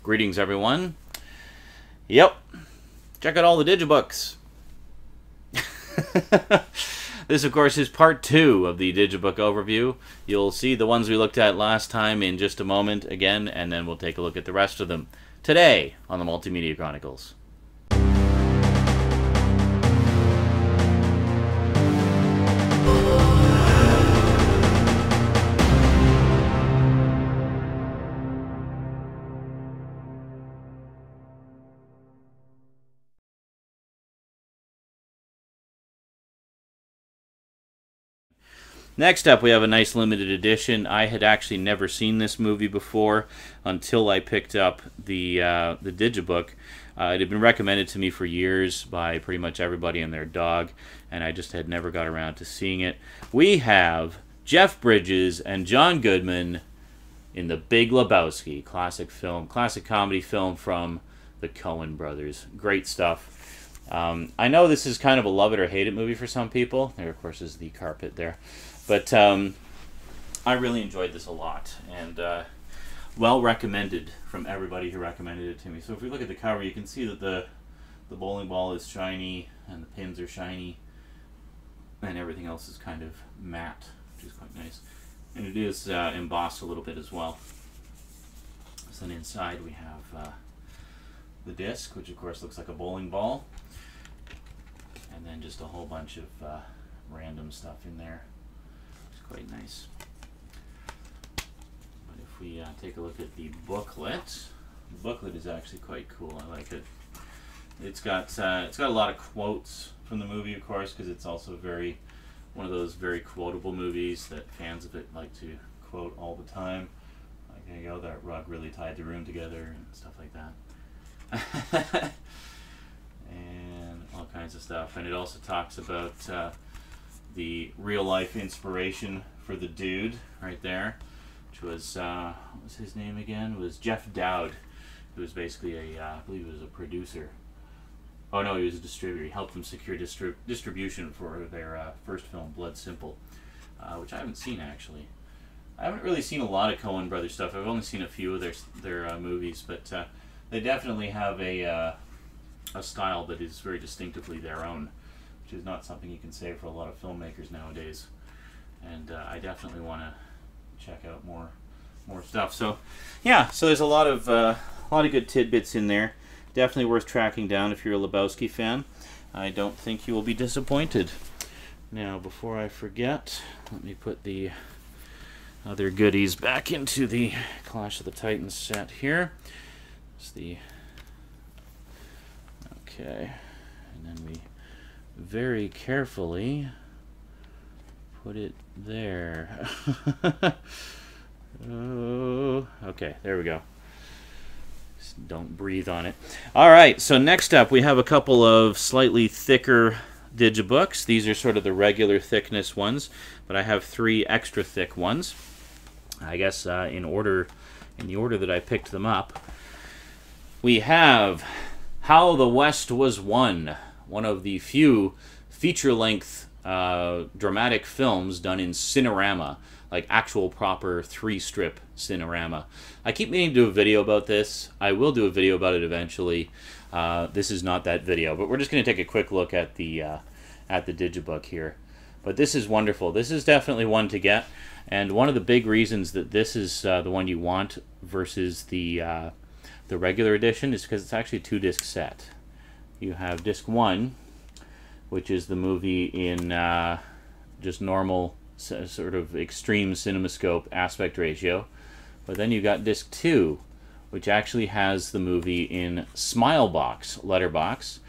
Greetings, everyone. Yep, check out all the Digibooks. This, of course, is part 2 of the Digibook overview. You'll see the ones we looked at last time in just a moment again, and then we'll take a look at the rest of them today on the Multimedia Chronicles. Next up, we have a nice limited edition. I had actually never seen this movie before until I picked up the Digibook. It had been recommended to me for years by pretty much everybody and their dog, and I just had never got around to seeing it. We have Jeff Bridges and John Goodman in The Big Lebowski, classic film, classic comedy film from the Coen brothers. Great stuff. I know this is kind of a love it or hate it movie for some people. There, of course, is the carpet there. But I really enjoyed this a lot, and well recommended from everybody who recommended it to me. So if we look at the cover, you can see that the bowling ball is shiny, and the pins are shiny, and everything else is kind of matte, which is quite nice. And it is embossed a little bit as well. So then inside we have the disc, which of course looks like a bowling ball, and then just a whole bunch of random stuff in there. Quite nice. But if we take a look at the booklet is actually quite cool. I like it. It's got a lot of quotes from the movie, of course, because it's also one of those very quotable movies that fans of it like to quote all the time. Like, there you go, that rug really tied the room together and stuff like that. And all kinds of stuff. And it also talks about the real-life inspiration for the dude right there, which was, what was his name again? It was Jeff Dowd, who was basically I believe he was a producer. Oh no, he was a distributor. He helped them secure distribution for their first film, Blood Simple, which I haven't seen, actually. I haven't really seen a lot of Coen Brothers stuff. I've only seen a few of their movies, but they definitely have a style that is very distinctively their own, which is not something you can say for a lot of filmmakers nowadays. And I definitely want to check out more stuff. So yeah, so there's a lot of good tidbits in there. Definitely worth tracking down if you're a Lebowski fan. I don't think you will be disappointed. Now, before I forget, let me put the other goodies back into the Clash of the Titans set here. It's the okay, and then we very carefully put it there. Oh, okay, there we go. Just don't breathe on it. All right, so next up we have a couple of slightly thicker Digibooks. These are sort of the regular thickness ones, but I have 3 extra thick ones. I guess in the order that I picked them up. We have How the West Was Won, one of the few feature-length dramatic films done in Cinerama, like actual proper 3-strip Cinerama. I keep meaning to do a video about this. I will do a video about it eventually. This is not that video, but we're just going to take a quick look at the Digibook here. But this is wonderful. This is definitely one to get, and one of the big reasons that this is the one you want versus the regular edition is because it's actually a 2-disc set. You have disc 1, which is the movie in just normal sort of extreme CinemaScope aspect ratio. But then you got disc 2, which actually has the movie in Smilebox letterbox,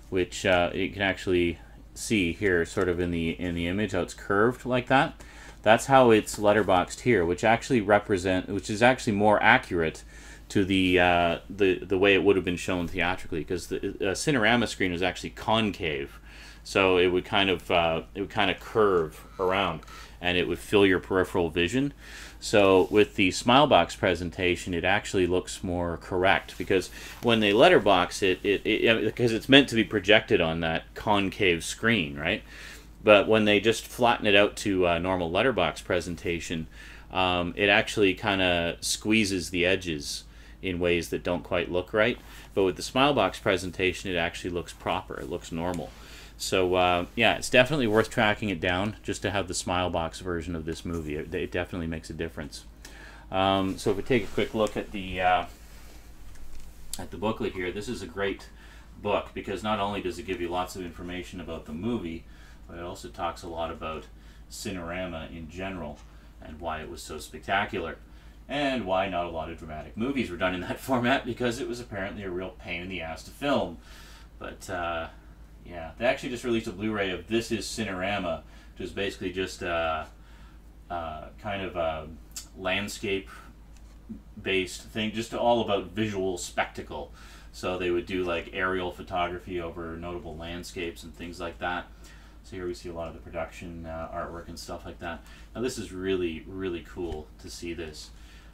which you can actually see here, sort of in the image, how it's curved like that. That's how it's letterboxed here, which is actually more accurate to the way it would have been shown theatrically, because the Cinerama screen was actually concave, so it would kind of curve around, and it would fill your peripheral vision. So with the Smilebox presentation, it actually looks more correct, because when they letterbox it, because it's meant to be projected on that concave screen, right? But when they just flatten it out to a normal letterbox presentation, it actually kind of squeezes the edges in ways that don't quite look right. But with the Smilebox presentation, it actually looks proper. It looks normal. So yeah, it's definitely worth tracking it down just to have the Smilebox version of this movie. It definitely makes a difference. So if we take a quick look at the booklet here, this is a great book because not only does it give you lots of information about the movie, but it also talks a lot about Cinerama in general and why it was so spectacular and why not a lot of dramatic movies were done in that format, because it was apparently a real pain in the ass to film. But yeah, they actually just released a Blu-ray of This Is Cinerama, which is basically just kind of a landscape-based thing, just all about visual spectacle. So they would do like aerial photography over notable landscapes and things like that. So here we see a lot of the production artwork and stuff like that. Now this is really, really cool to see this.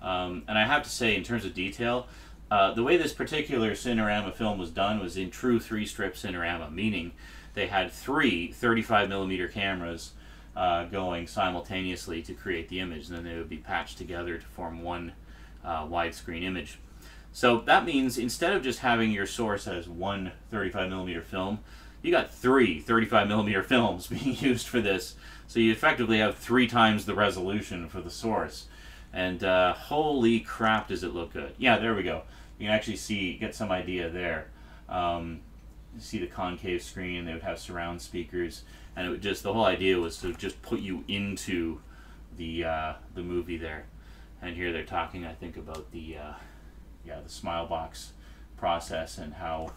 And I have to say, in terms of detail, the way this particular Cinerama film was done was in true 3-strip Cinerama, meaning they had 3 35mm cameras going simultaneously to create the image, and then they would be patched together to form one widescreen image. So that means instead of just having your source as one 35mm film, you got 3 35mm films being used for this. So you effectively have 3 times the resolution for the source. And holy crap, does it look good. Yeah, there we go. You can actually get some idea there. You see the concave screen, they would have surround speakers, and it would just, the whole idea was to just put you into the movie there. And here they're talking, I think, about the Smilebox process and how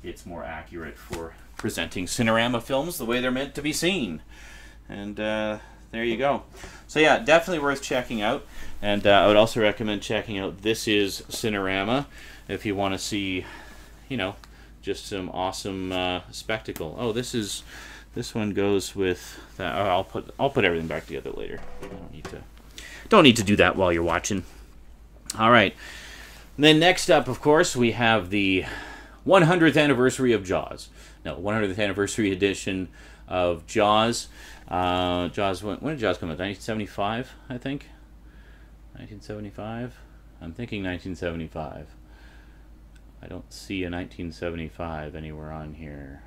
it's more accurate for presenting Cinerama films the way they're meant to be seen. And there you go. So yeah, definitely worth checking out. And I would also recommend checking out This Is Cinerama if you want to see, you know, just some awesome spectacle. Oh, this one goes with that. Oh, I'll put everything back together later. Don't need to do that while you're watching. All right. And then next up, of course, we have the 100th anniversary of Jaws. No, 100th anniversary edition of Jaws. Jaws, when did Jaws come out? 1975, I think. 1975? I'm thinking 1975. I don't see a 1975 anywhere on here.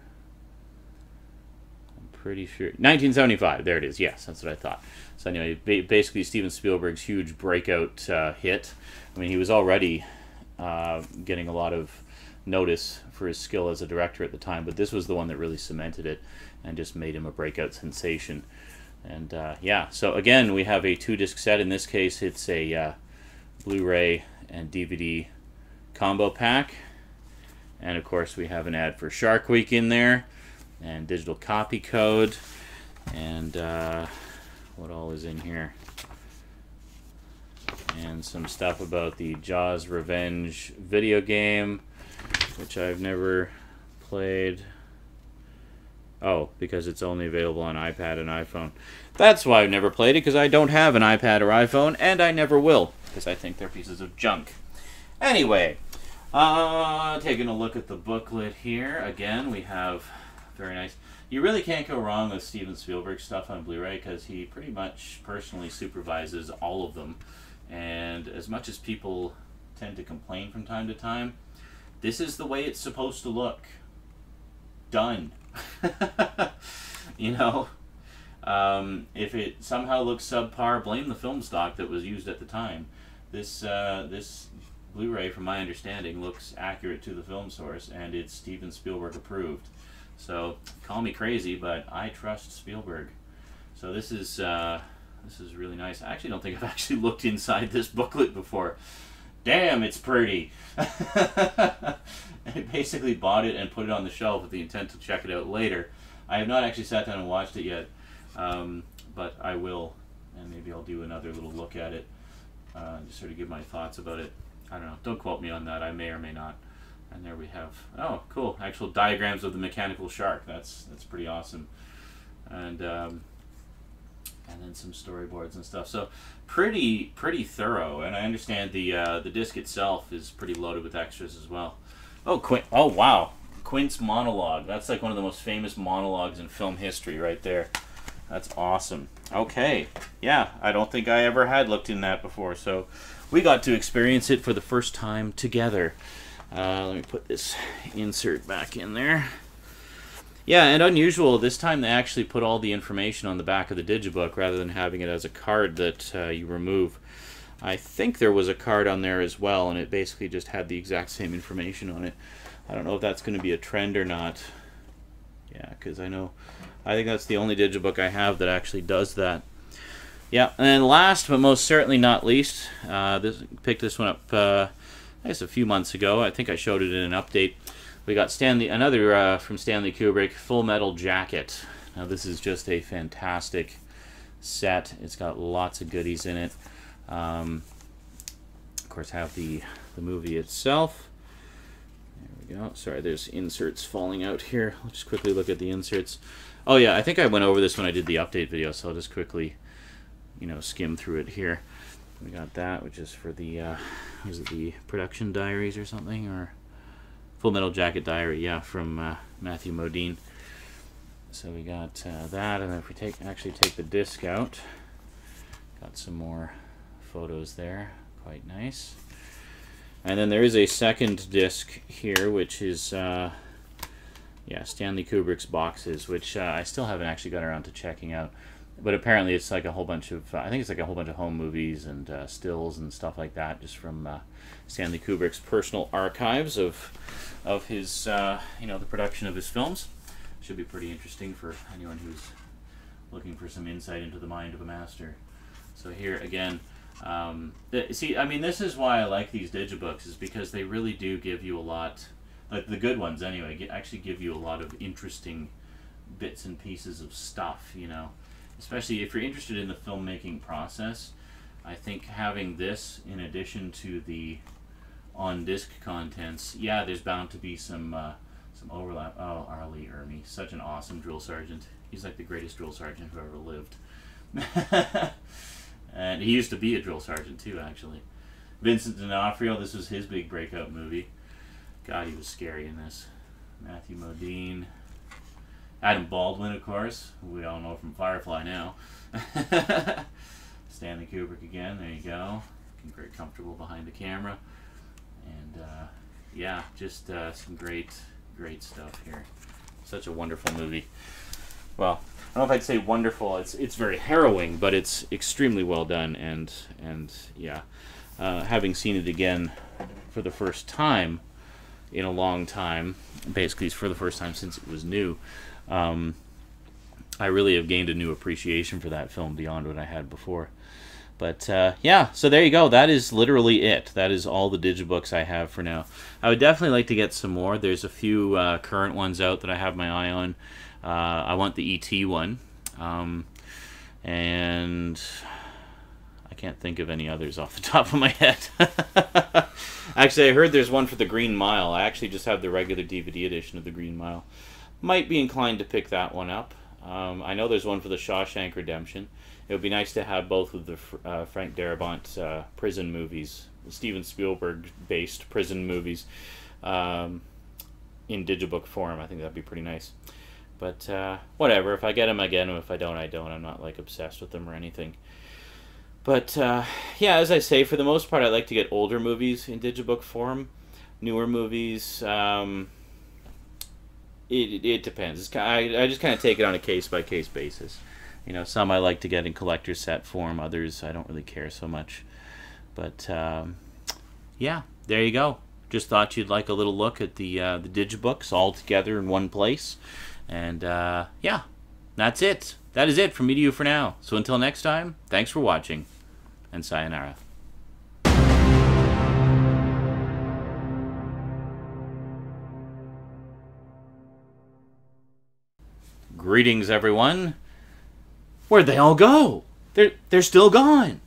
I'm pretty sure. 1975, there it is. Yes, that's what I thought. So anyway, basically Steven Spielberg's huge breakout hit. I mean, he was already getting a lot of notice for his skill as a director at the time, but this was the one that really cemented it and just made him a breakout sensation. And yeah, so again, we have a 2-disc set. In this case, it's a Blu-ray and DVD combo pack. And of course, we have an ad for Shark Week in there, and digital copy code, and what all is in here? And some stuff about the Jaws Revenge video game, which I've never played. Oh, because it's only available on iPad and iPhone. That's why I've never played it, because I don't have an iPad or iPhone, and I never will, because I think they're pieces of junk. Anyway, taking a look at the booklet here. Again, we have very nice. You really can't go wrong with Steven Spielberg stuff on Blu-ray, because he pretty much personally supervises all of them. And as much as people tend to complain from time to time, this is the way it's supposed to look. Done. You know, if it somehow looks subpar, blame the film stock that was used at the time. This Blu-ray, from my understanding, looks accurate to the film source, and it's Steven Spielberg approved. So call me crazy, but I trust Spielberg. So this is really nice. I actually don't think I've actually looked inside this booklet before. Damn, it's pretty. I basically bought it and put it on the shelf with the intent to check it out later. I have not actually sat down and watched it yet, but I will, and maybe I'll do another little look at it, just sort of give my thoughts about it. I don't know. Don't quote me on that. I may or may not. And there we have. Oh, cool! Actual diagrams of the mechanical shark. That's pretty awesome. And then some storyboards and stuff. So pretty thorough. And I understand the disc itself is pretty loaded with extras as well. Oh, oh wow, Quint's monologue. That's like one of the most famous monologues in film history, right there. That's awesome. Okay, yeah, I don't think I ever had looked in that before. So we got to experience it for the first time together. Let me put this insert back in there. Yeah, and unusual, this time they actually put all the information on the back of the digibook rather than having it as a card that you remove. I think there was a card on there as well, and it basically just had the exact same information on it. I don't know if that's going to be a trend or not. Yeah, because I think that's the only digibook I have that actually does that. Yeah, and then last but most certainly not least, picked this one up I guess a few months ago. I think I showed it in an update. We got another from Stanley Kubrick, Full Metal Jacket. Now this is just a fantastic set. It's got lots of goodies in it. Of course, have the movie itself. There we go. Sorry, there's inserts falling out here. I'll just quickly look at the inserts. Oh yeah, I think I went over this when I did the update video, so I'll just quickly, skim through it here. We got that, which is for the, was it the production diaries or something, or Full Metal Jacket diary? Yeah, from Matthew Modine. So we got that, and then if we actually take the disc out, got some more photos there, quite nice. And then there is a second disc here, which is yeah, Stanley Kubrick's boxes, which I still haven't actually got around to checking out. But apparently it's like a whole bunch of, I think it's like a whole bunch of home movies and stills and stuff like that, just from Stanley Kubrick's personal archives of his, the production of his films. Should be pretty interesting for anyone who's looking for some insight into the mind of a master. So here again, see, I mean, this is why I like these digibooks, is because they really do give you a lot, like the good ones anyway, actually give you a lot of interesting bits and pieces of stuff, especially if you're interested in the filmmaking process. I think having this in addition to the on-disc contents, yeah, there's bound to be some overlap. Oh, R. Lee Ermey, such an awesome drill sergeant. He's like the greatest drill sergeant who ever lived. And he used to be a drill sergeant too, actually. Vincent D'Onofrio, this was his big breakout movie. God, he was scary in this. Matthew Modine. Adam Baldwin, of course, who we all know from Firefly now. Stanley Kubrick again, there you go. Looking very comfortable behind the camera. And yeah, just some great stuff here. Such a wonderful movie. Well, I don't know if I'd say wonderful. It's very harrowing, but it's extremely well done. And yeah, having seen it again for the first time in a long time, basically it's for the first time since it was new, I really have gained a new appreciation for that film beyond what I had before. But yeah, so there you go. That is literally it. That is all the digibooks I have for now. I would definitely like to get some more. There's a few current ones out that I have my eye on. I want the E.T. one. And I can't think of any others off the top of my head. Actually, I heard there's one for the Green Mile. I actually just have the regular DVD edition of the Green Mile. Might be inclined to pick that one up. I know there's one for the Shawshank Redemption. It would be nice to have both of the Frank Darabont prison movies, Steven Spielberg-based prison movies, in digibook form. I think that'd be pretty nice. But whatever. If I get them, I get them. If I don't, I don't. I'm not like obsessed with them or anything. But yeah, as I say, for the most part, I like to get older movies in digibook form. Newer movies, it depends. I just kind of take it on a case-by-case basis. Some I like to get in collector's set form. Others I don't really care so much. But yeah, there you go. Just thought you'd like a little look at the digibooks all together in one place. And yeah, that's it. That is it from me to you for now. So until next time, thanks for watching, and sayonara. Greetings, everyone. Where'd they all go? They're still gone.